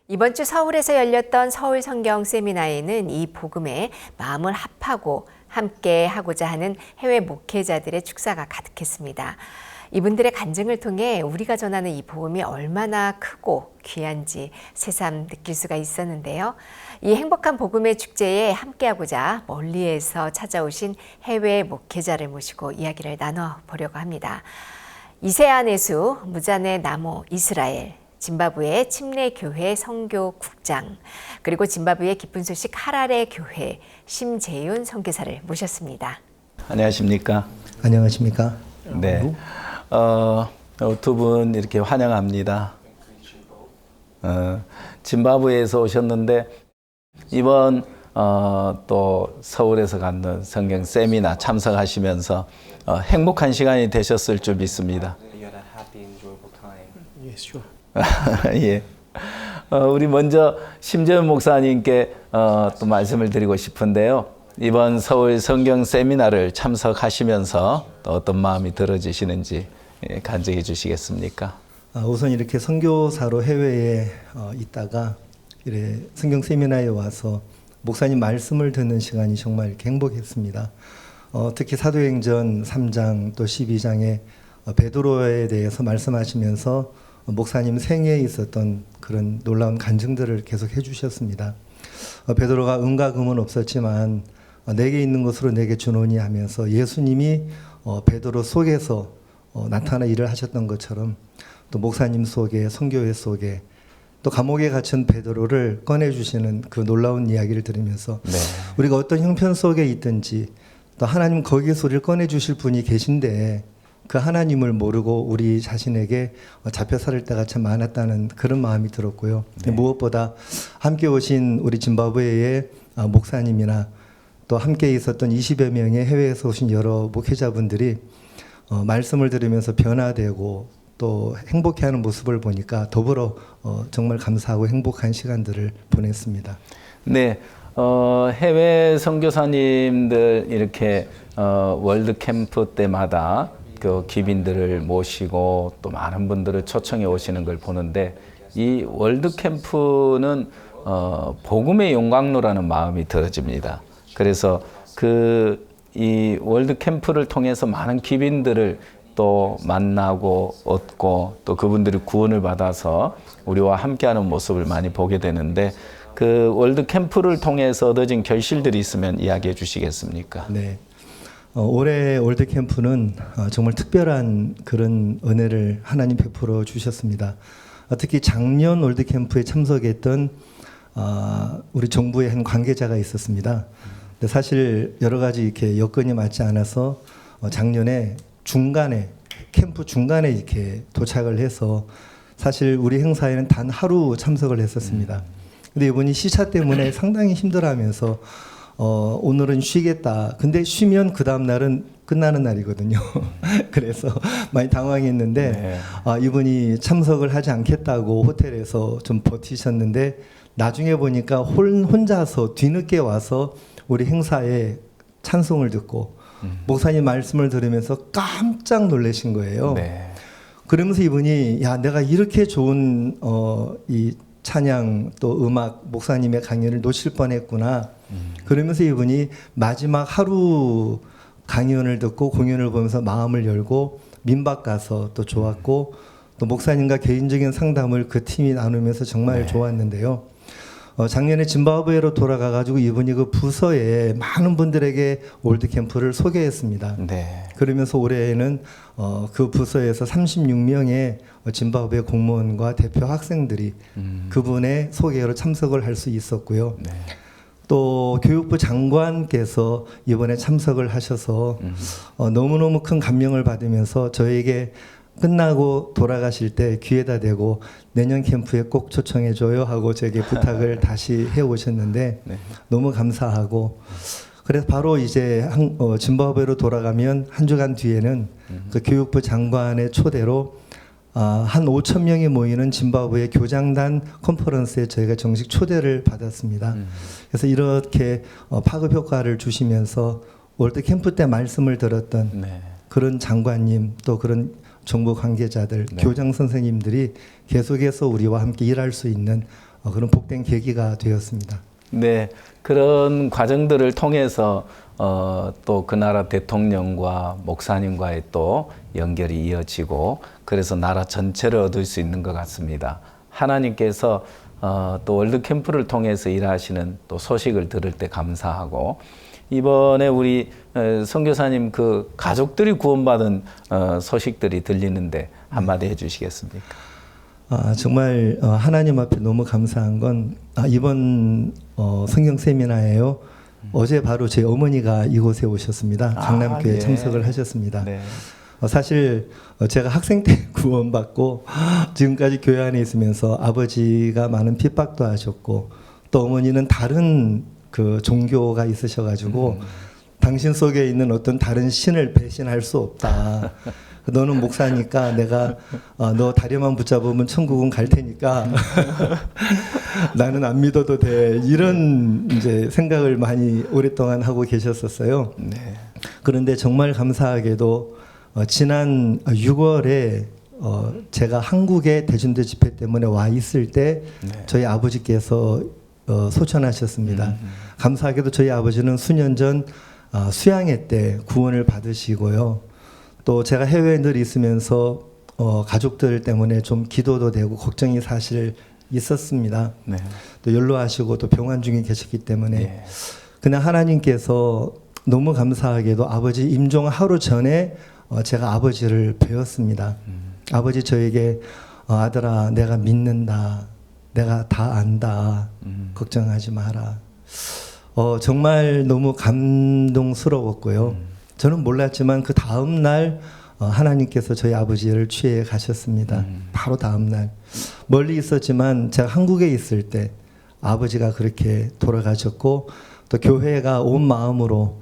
이번 주 서울에서 열렸던 서울 성경 세미나에는 이 복음에 마음을 합하고 함께 하고자 하는 해외 목회자들의 축사가 가득했습니다. 이분들의 간증을 통해 우리가 전하는 이 복음이 얼마나 크고 귀한지 새삼 느낄 수가 있었는데요. 이 행복한 복음의 축제에 함께하고자 멀리에서 찾아오신 해외 목회자를 모시고 이야기를 나눠보려고 합니다. 이세아 내수, 무자네 나모 이스라엘, 짐바브웨 침례교회 선교국장, 그리고 짐바브웨 기쁜 소식 하라레 교회 심재윤 선교사를 모셨습니다. 안녕하십니까? 안녕하십니까? 네, 두 분 이렇게 환영합니다. 짐바브웨에서 오셨는데 이번 또 서울에서 갖는 성경 세미나 참석하시면서 행복한 시간이 되셨을 줄 믿습니다. 예. 우리 먼저 심재윤 목사님께 또 말씀을 드리고 싶은데요. 이번 서울 성경 세미나를 참석하시면서 또 어떤 마음이 들어지시는지 간증해 주시겠습니까? 우선 이렇게 선교사로 해외에 있다가 이래 성경 세미나에 와서 목사님 말씀을 듣는 시간이 정말 이렇게 행복했습니다. 특히 사도행전 3장 또 12장에 베드로에 대해서 말씀하시면서 목사님 생애에 있었던 그런 놀라운 간증들을 계속 해주셨습니다. 베드로가 은과 금은 없었지만 내게 있는 것으로 내게 주노니 하면서 예수님이 베드로 속에서 나타나 일을 하셨던 것처럼 또 목사님 속에 선교회 속에 또 감옥에 갇힌 베드로를 꺼내주시는 그 놀라운 이야기를 들으면서 우리가 어떤 형편 속에 있든지 또 하나님 거기에서 우리를 꺼내주실 분이 계신데 그 하나님을 모르고 우리 자신에게 잡혀 살 때가 참 많았다는 그런 마음이 들었고요. 무엇보다 함께 오신 우리 짐바브웨의 목사님이나 또 함께 있었던 20여 명의 해외에서 오신 여러 목회자분들이 말씀을 들으면서 변화되고 또 행복해하는 모습을 보니까 더불어 정말 감사하고 행복한 시간들을 보냈습니다. 네, 해외 선교사님들 이렇게 월드 캠프 때마다 그 귀빈들을 모시고 또 많은 분들을 초청해 오시는 걸 보는데 이 월드 캠프는 복음의 영광로라는 마음이 들어집니다. 그래서 이 월드 캠프를 통해서 많은 귀빈들을 또 만나고 얻고 또 그분들이 구원을 받아서 우리와 함께하는 모습을 많이 보게 되는데 그 월드 캠프를 통해서 얻어진 결실들이 있으면 이야기해 주시겠습니까? 네. 올해 월드 캠프는 정말 특별한 그런 은혜를 하나님 베풀어 주셨습니다. 특히 작년 월드 캠프에 참석했던 우리 정부의 한 관계자가 있었습니다. 근데 사실 여러 가지 이렇게 여건이 맞지 않아서 작년에 캠프 중간에 이렇게 도착을 해서 사실 우리 행사에는 단 하루 참석을 했었습니다. 근데 이분이 시차 때문에 상당히 힘들어하면서 오늘은 쉬겠다. 근데 쉬면 그 다음 날은 끝나는 날이거든요. 그래서 많이 당황했는데 이분이 참석을 하지 않겠다고 호텔에서 좀 버티셨는데 나중에 보니까 혼자서 뒤늦게 와서 우리 행사에 찬송을 듣고 목사님 말씀을 들으면서 깜짝 놀라신 거예요. 그러면서 이분이 야 내가 이렇게 좋은 이 찬양 또 음악 목사님의 강연을 놓칠 뻔했구나. 그러면서 이분이 마지막 하루 강연을 듣고 공연을 보면서 마음을 열고 민박 가서 또 좋았고 또 목사님과 개인적인 상담을 그 팀이 나누면서 정말 좋았는데요. 작년에 짐바브웨로 돌아가가지고 이분이 그 부서에 많은 분들에게 월드 캠프를 소개했습니다. 그러면서 올해에는 그 부서에서 36명의 짐바브웨 공무원과 대표 학생들이 그분의 소개로 참석을 할 수 있었고요. 또 교육부 장관께서 이번에 참석을 하셔서 너무너무 큰 감명을 받으면서 저에게 끝나고 돌아가실 때 귀에다 대고 내년 캠프에 꼭 초청해줘요 하고 제게 부탁을 다시 해오셨는데 너무 감사하고 그래서 바로 이제 짐바브웨로 돌아가면 한 주간 뒤에는 그 교육부 장관의 초대로 한 5천 명이 모이는 짐바브웨 교장단 컨퍼런스에 저희가 정식 초대를 받았습니다. 그래서 이렇게 파급 효과를 주시면서 월드 캠프 때 말씀을 들었던 그런 장관님 또 그런 정부 관계자들, 교장 선생님들이 계속해서 우리와 함께 일할 수 있는 그런 복된 계기가 되었습니다. 네, 그런 과정들을 통해서 또 그 나라 대통령과 목사님과의 또 연결이 이어지고 그래서 나라 전체를 얻을 수 있는 것 같습니다. 하나님께서 또 월드 캠프를 통해서 일하시는 또 소식을 들을 때 감사하고 이번에 우리 선교사님 그 가족들이 구원받은 소식들이 들리는데 한마디 해주시겠습니까? 정말 하나님 앞에 너무 감사한 건 이번 성경 세미나예요. 어제 바로 제 어머니가 이곳에 오셨습니다. 강남교회 참석을 하셨습니다. 사실 제가 학생 때 구원받고 지금까지 교회 안에 있으면서 아버지가 많은 핍박도 하셨고 또 어머니는 다른 그 종교가 있으셔가지고 당신 속에 있는 어떤 다른 신을 배신할 수 없다. 너는 목사니까 내가 너 다리만 붙잡으면 천국은 갈 테니까 나는 안 믿어도 돼 이런 이제 생각을 많이 오랫동안 하고 계셨었어요. 네. 그런데 정말 감사하게도 지난 6월에 제가 한국의 대전도 집회 때문에 와 있을 때 저희 아버지께서 소천하셨습니다. 감사하게도 저희 아버지는 수년 전 수양회 때 구원을 받으시고요. 또 제가 해외에 늘 있으면서 가족들 때문에 좀 기도도 되고 걱정이 사실 있었습니다. 네. 또 연로하시고 또 병환 중에 계셨기 때문에 그냥 하나님께서 너무 감사하게도 아버지 임종 하루 전에 제가 아버지를 배웠습니다. 아버지 저에게 아들아 내가 믿는다. 내가 다 안다. 걱정하지 마라. 정말 너무 감동스러웠고요. 저는 몰랐지만 그 다음 날 하나님께서 저희 아버지를 취해 가셨습니다. 바로 다음 날. 멀리 있었지만 제가 한국에 있을 때 아버지가 그렇게 돌아가셨고 또 교회가 온 마음으로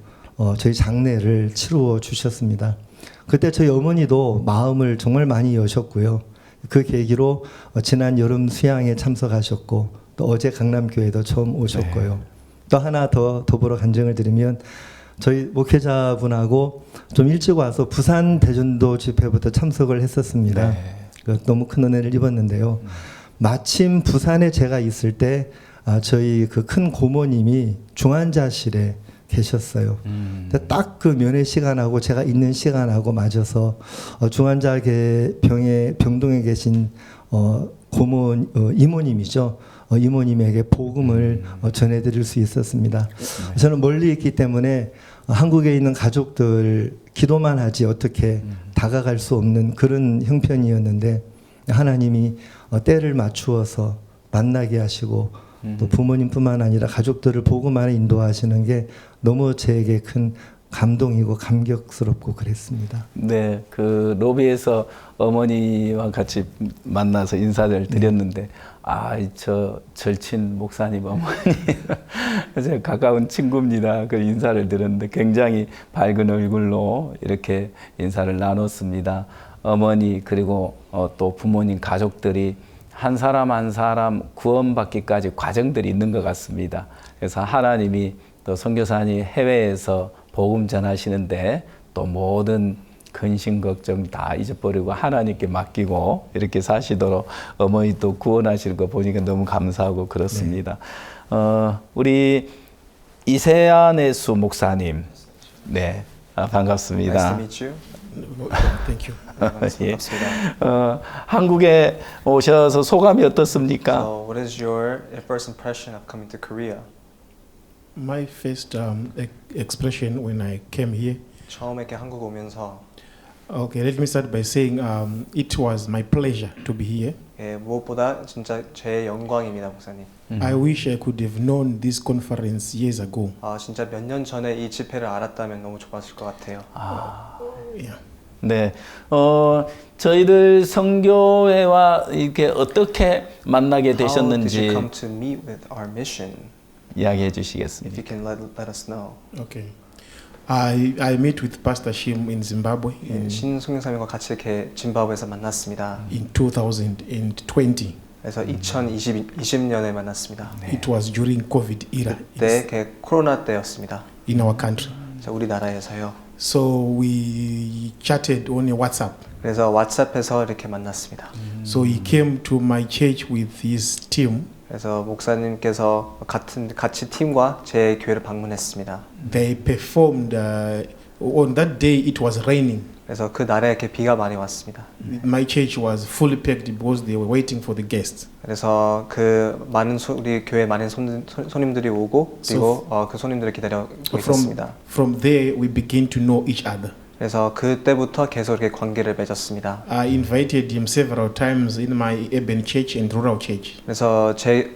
저희 장례를 치루어 주셨습니다. 그때 저희 어머니도 마음을 정말 많이 여셨고요. 그 계기로 지난 여름 수양에 참석하셨고 또 어제 강남교회도 처음 오셨고요. 또 하나 더 더불어 간증을 드리면 저희 목회자분하고 좀 일찍 와서 부산 대전도 집회부터 참석을 했었습니다. 너무 큰 은혜를 입었는데요. 마침 부산에 제가 있을 때 저희 그 큰 고모님이 중환자실에 계셨어요. 딱 그 면회 시간하고 제가 있는 시간하고 맞아서 중환자 병동에 계신 이모님이죠. 이모님에게 복음을 전해드릴 수 있었습니다. 저는 멀리 있기 때문에 한국에 있는 가족들 기도만 하지 어떻게 다가갈 수 없는 그런 형편이었는데 하나님이 때를 맞추어서 만나게 하시고 또 부모님뿐만 아니라 가족들을 복음 안에 인도하시는 게 너무 저에게 큰 감동이고 감격스럽고 그랬습니다. 네, 그 로비에서 어머니와 같이 만나서 인사를 드렸는데 저 절친 목사님 어머니 제가 가까운 친구입니다. 그 인사를 드렸는데 굉장히 밝은 얼굴로 이렇게 인사를 나눴습니다. 어머니 그리고 또 부모님 가족들이 한 사람 한 사람 구원받기까지 과정들이 있는 것 같습니다. 그래서 하나님이 또 선교사님 해외에서 복음 전하시는데 또 모든 근심 걱정 다 잊어버리고 하나님께 맡기고 이렇게 사시도록 어머니 또 구원하시는 거 보니까 너무 감사하고 그렇습니다. 우리 이세안예수 목사님, 네, 반갑습니다. Nice to meet you. Thank you. 예. 한국에 오셔서 소감이 어떻습니까? So, what is your first impression of coming to Korea? My first expression when I came here. 처음에 이렇게 한국 오면서 Okay, let me start by saying it was my pleasure to be here. 예, 무엇보다 진짜 제 영광입니다, 목사님. I wish I could have known this conference years ago. 진짜 몇 년 전에 이 집회를 알았다면 너무 좋았을 것 같아요. Yeah. 네, 저희들 성교회와 이렇게 어떻게 만나게 되셨는지 How did you come to meet with our mission? 이야기해 주시겠습니까? If you can let us know. Okay. I met with Pastor Shim in Zimbabwe 신 송영사님과 같이 이렇게 짐바브웨에서 만났습니다. in 2020. 그래서 2020년에 만났습니다. It was during COVID era 그때 코로나 때였습니다. in our country. 우리나라에서요. So we chatted on WhatsApp. 그래서 왓츠앱에서 이렇게 만났습니다. So he came to my church with his team. 그래서 목사님께서 같이 팀과 제 교회를 방문했습니다. They performed on that day. It was raining. 그래서 그 날에 이렇게 비가 많이 왔습니다. My church was fully packed because they were waiting for the guests. 그래서 그 많은 우리 교회 많은 손님들이 오고 그리고 그 손님들을 기다리고 있었습니다. From there we began to know each other. 그래서 그때부터 계속 이렇게 관계를 맺었습니다. I invited him several times in my urban church and rural church. 그래서 제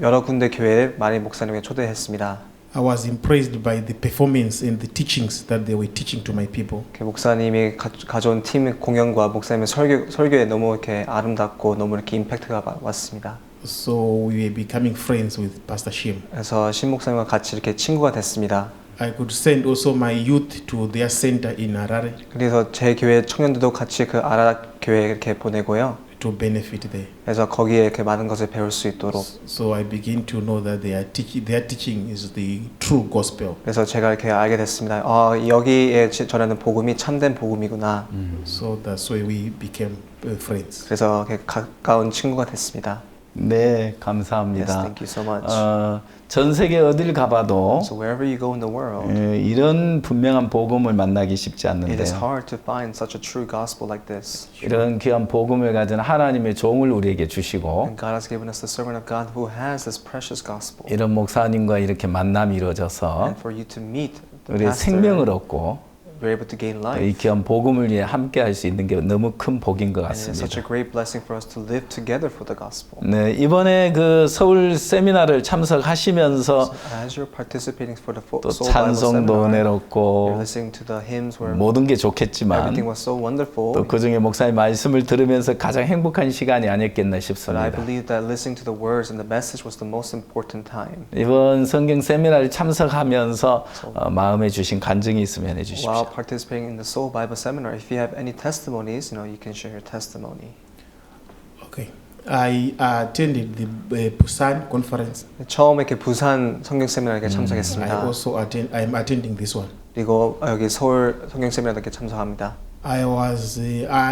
여러 군데 교회에 많이 목사님을 초대했습니다. I was impressed by the performance and the teachings that they were teaching to my people. 목사님이 가져온 팀 공연과 목사님의 설교에 너무 이렇게 아름답고 너무 이렇게 임팩트가 왔습니다. So we were becoming friends with Pastor Shim. 그래서 신 목사님과 같이 이렇게 친구가 됐습니다. I could send also my youth to their center in Harare. 그래서 제 교회 청년들도 같이 그 아라 교회에 이렇게 보내고요. to benefit there. 그래서 거기에 이렇게 많은 것을 배울 수 있도록. So I begin to know that their teaching is the true gospel. 그래서 제가 이렇게 알게 됐습니다. 여기에 전하는 복음이 참된 복음이구나. So that's why we became friends. 그래서 이렇게 가까운 친구가 됐습니다. 네, 감사합니다. Yes, thank you so much. 전 세계 어딜 가봐도 So wherever you go in the world, 이런 분명한 복음을 만나기 쉽지 it is 않는데요. hard to find such a true gospel like this. 이런 귀한 복음을 가진 하나님의 종을 우리에게 주시고 And God has given us the servant of God who has this precious gospel. 이런 목사님과 이렇게 만남이 이루어져서 And for you to meet the 우리 pastor, 생명을 얻고 we're able to gain 이 life. 귀한 복음을 위해 함께 할 수 있는 게 너무 큰 복인 것 And it's such a 같습니다. great blessing for us to live together for the gospel. 네, 이번에 그 서울 세미나를 참석하시면서 As you're participating for the 또 Soul Bible 찬송도 Seminar, 은혜롭고 you're listening to the hymns where 모든 게 좋겠지만 everything was so wonderful. 또 그중에 목사님 말씀을 들으면서 가장 행복한 시간이 아니었겠나 But I 싶습니다. believe that listening to the words and the message was the most important time. 이번 성경 세미나를 참석하면서 마음에 주신 간증이 있으면 해주십시오. While participating in the Soul Bible Seminar, if you have any testimonies, you can share your testimony. Okay. I attended the Busan conference. 처음 이렇게 부산 성경 세미나에 I 참석했습니다. also I'm attending this one. 그리고 여기 서울 성경 세미나에 참석합니다. I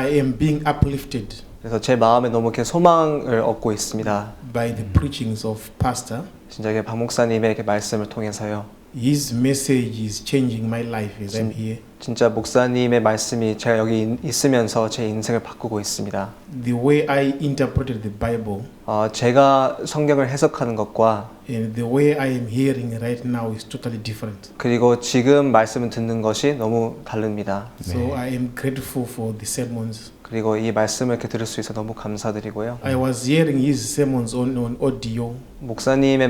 am being uplifted 그래서 제 마음에 너무 이렇게 소망을 얻고 있습니다. by the preachings of pastor. 진짜 이게 박 목사님의 이렇게 말씀을 통해서요. His message is changing my life as I'm here. 진짜 목사님의 말씀이 제가 여기 있으면서 제 인생을 바꾸고 있습니다. The way I interpreted the Bible 제가 성경을 해석하는 것과 and the way I am hearing right now is totally different. 그리고 지금 말씀을 듣는 것이 너무 다릅니다. So I am grateful for the sermons. 그리고 이 말씀을 이렇게 들을 수 있어 너무 감사드리고요. I was hearing his sermons on audio. 목사님의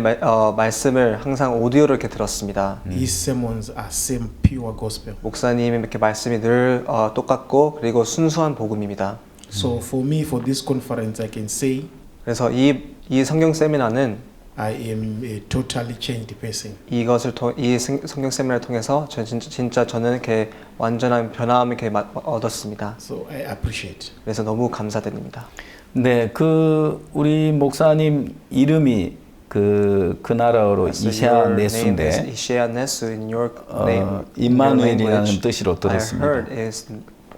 말씀을 항상 오디오로 이렇게 들었습니다. His sermons are same pure gospel. 목사님의 이렇게 말씀이 늘 똑같고 그리고 순수한 복음입니다. So for me, for this conference, I can say 그래서 이 성경 세미나는 I am a totally changed person. 이 성경 세미나를 통해서 진짜 저는 이렇게 완전한 변화함을 이렇게 얻었습니다. So I appreciate. 그래서 너무 감사드립니다. 네, 우리 목사님 이름이 그 나라어로 이시아 네수인데 이시아 네수 in your name. 임마누엘이라는 뜻으로 들었습니다. I heard is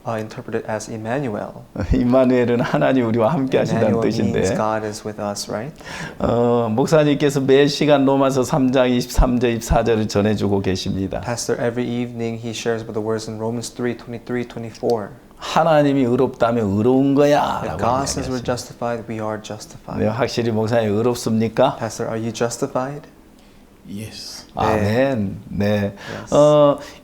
interpreted as Emmanuel. 임마누엘은 하나님 우리와 함께 하신다는 뜻인데 God is with us, right? 목사님께서 매 시간 로마서 3장 23절 24절을 전해주고 계십니다. Pastor, every evening he shares with the words in Romans 3:23, 24. 하나님이 의롭다면 의로운 거야. If God says we're justified, we are justified. 네, 확실히 목사님 의롭습니까? Pastor, are you justified? Yes. 아멘. 네.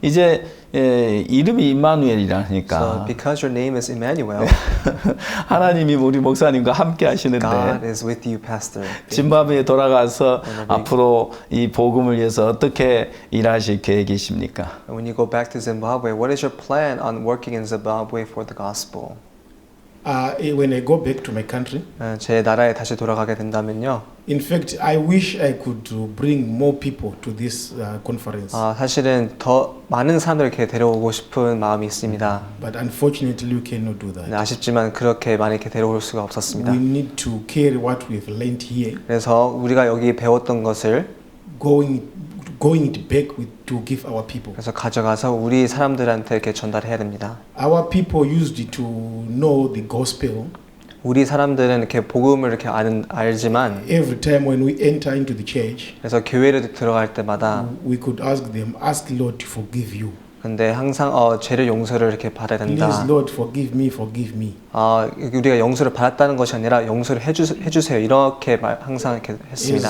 이제 이름이 임마누엘이라니까. So because your name is Emmanuel, 하나님이 우리 목사님과 함께 하시는데 God is with you, Pastor. 짐바브웨에 돌아가서 앞으로 이 복음을 위해서 어떻게 일하실 계획이십니까? And when you go back to Zimbabwe, what is your plan on working in Zimbabwe for the gospel? When I go back to my country, 제 나라에 다시 돌아가게 된다면요. In fact, I wish I could bring more people to this conference. 사실은 더 많은 사람들을 이렇게 데려오고 싶은 마음이 있습니다. But unfortunately, we cannot do that. 아쉽지만 그렇게 많이 이렇게 데려올 수가 없었습니다. We need to carry what we've learned here. 그래서 우리가 여기 배웠던 것을 going it back to give our people. 그래서 가져가서 우리 사람들한테 이렇게 전달해야 됩니다. Our people used to know the gospel. 우리 사람들은 이렇게 복음을 이렇게 알지만 every time when we enter into the church, 그래서 교회를 들어갈 때마다 we could ask Lord to forgive you. 근데 항상 죄를 용서를 이렇게 받아야 된다. Please Lord forgive me. 우리가 용서를 받았다는 것이 아니라 용서를 해주세요. 이렇게 항상 이렇게 했습니다.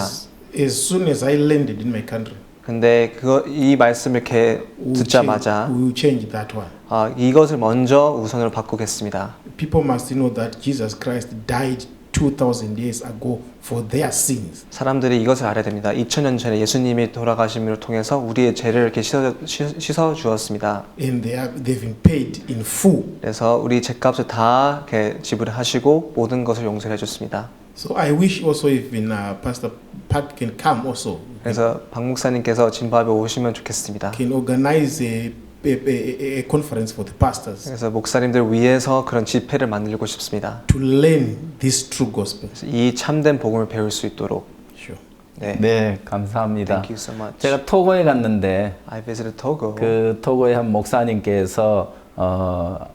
As soon as I landed in my country, 근데 이 말씀을 이렇게 듣자마자 we will change that one. 이것을 먼저 우선으로 바꾸겠습니다. People must know that Jesus Christ died 2,000 years ago for their sins. 사람들이 이것을 알아야 됩니다. 2000년 전에 예수님이 돌아가심을 통해서 우리의 죄를 이렇게 씻어 주었습니다. And they've been paid in full. 그래서 우리 죄값을 다 이렇게 지불하시고 모든 것을 용서해 줬습니다. So I wish also if Pastor Pat can come also. 그래서 박 목사님께서 짐바브웨 오시면 좋겠습니다. Can organize a conference for the pastors 그래서 목사님들 위해서 그런 집회를 만들고 싶습니다. to learn this true gospel. 이 참된 복음을 배울 수 있도록. 네. 네, 감사합니다. Thank you so much. 제가 토고에 갔는데 I visited Togo. 그 토고의 한 목사님께서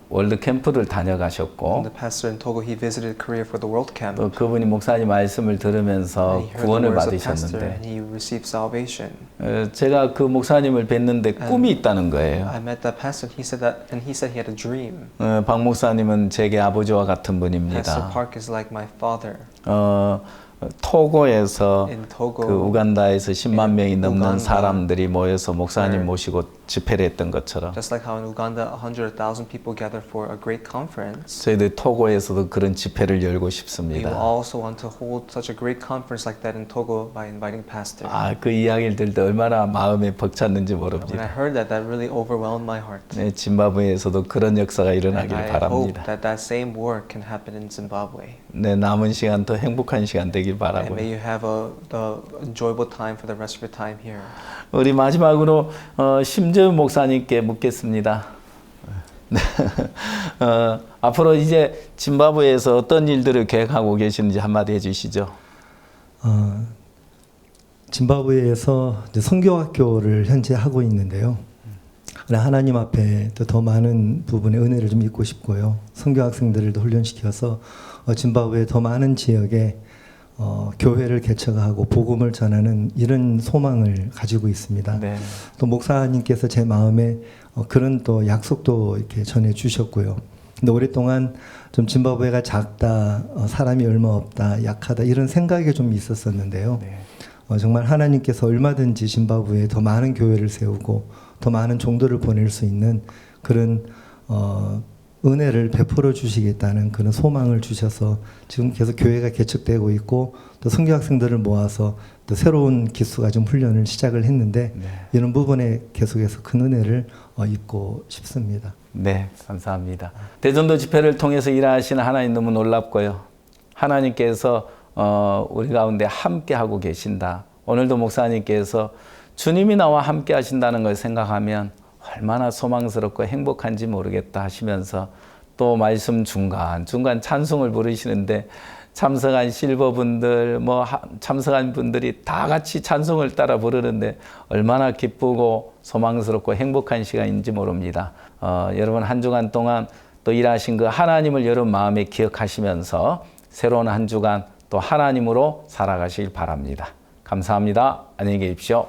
월드 캠프를 다녀가셨고 The pastor in Togo, he visited Korea for the World Camp. 또 그분이 목사님 말씀을 들으면서 He heard the 구원을 words of pastor 받으셨는데 and he received salvation. 제가 그 목사님을 뵀는데 꿈이 있다는 거예요. I met that pastor. He said he had a dream. 박 목사님은 제게 아버지와 같은 Pastor 분입니다. Park is like my father. 토고에서 In Togo, 그 우간다에서 10만 명이 넘는 우간다. 사람들이 모여서 목사님 모시고 집회를 했던 것처럼 Just like how in Uganda 100,000 people gather for a great conference. 저희들 토고에서도 그런 집회를 열고 We 싶습니다. also want to hold such a great conference like that in Togo by inviting pastors. 그 이야기를 들을 때 얼마나 마음에 벅찼는지 When I 모릅니다. heard that, that really overwhelmed my heart. 네, 짐바브웨에서도 그런 역사가 And 일어나길 I hope 바랍니다. that that same work can happen in Zimbabwe. 네, 남은 시간 더 행복한 시간 되길 And 바라고요. may you have the enjoyable time for the rest of your time here. 우리 마지막으로 심재훈 목사님께 묻겠습니다. 앞으로 이제 짐바브웨에서 어떤 일들을 계획하고 계시는지 한마디 해주시죠. 짐바브웨에서 이제 선교학교를 현재 하고 있는데요. 하나님 앞에 더 많은 부분의 은혜를 좀 입고 싶고요. 선교학생들을 더 훈련시켜서 짐바브웨 더 많은 지역에 교회를 개척하고 복음을 전하는 이런 소망을 가지고 있습니다. 네. 또 목사님께서 제 마음에 그런 또 약속도 이렇게 전해 주셨고요. 근데 오랫동안 좀 짐바브웨가 작다, 사람이 얼마 없다, 약하다 이런 생각이 좀 있었었는데요. 네. 정말 하나님께서 얼마든지 짐바브웨에 더 많은 교회를 세우고 더 많은 종도를 보낼 수 있는 그런 은혜를 베풀어 주시겠다는 그런 소망을 주셔서 지금 계속 교회가 개척되고 있고 또 선교학생들을 모아서 또 새로운 기수가 좀 훈련을 시작을 했는데 이런 부분에 계속해서 큰 은혜를 입고 싶습니다. 네, 감사합니다. 대전도 집회를 통해서 일하시는 하나님 너무 놀랍고요. 하나님께서 우리 가운데 함께 하고 계신다. 오늘도 목사님께서 주님이 나와 함께 하신다는 걸 생각하면 얼마나 소망스럽고 행복한지 모르겠다 하시면서 또 말씀 중간 찬송을 부르시는데 참석한 실버분들 참석한 분들이 다 같이 찬송을 따라 부르는데 얼마나 기쁘고 소망스럽고 행복한 시간인지 모릅니다. 여러분 한 주간 동안 또 일하신 그 하나님을 여러분 마음에 기억하시면서 새로운 한 주간 또 하나님으로 살아가시길 바랍니다. 감사합니다. 안녕히 계십시오.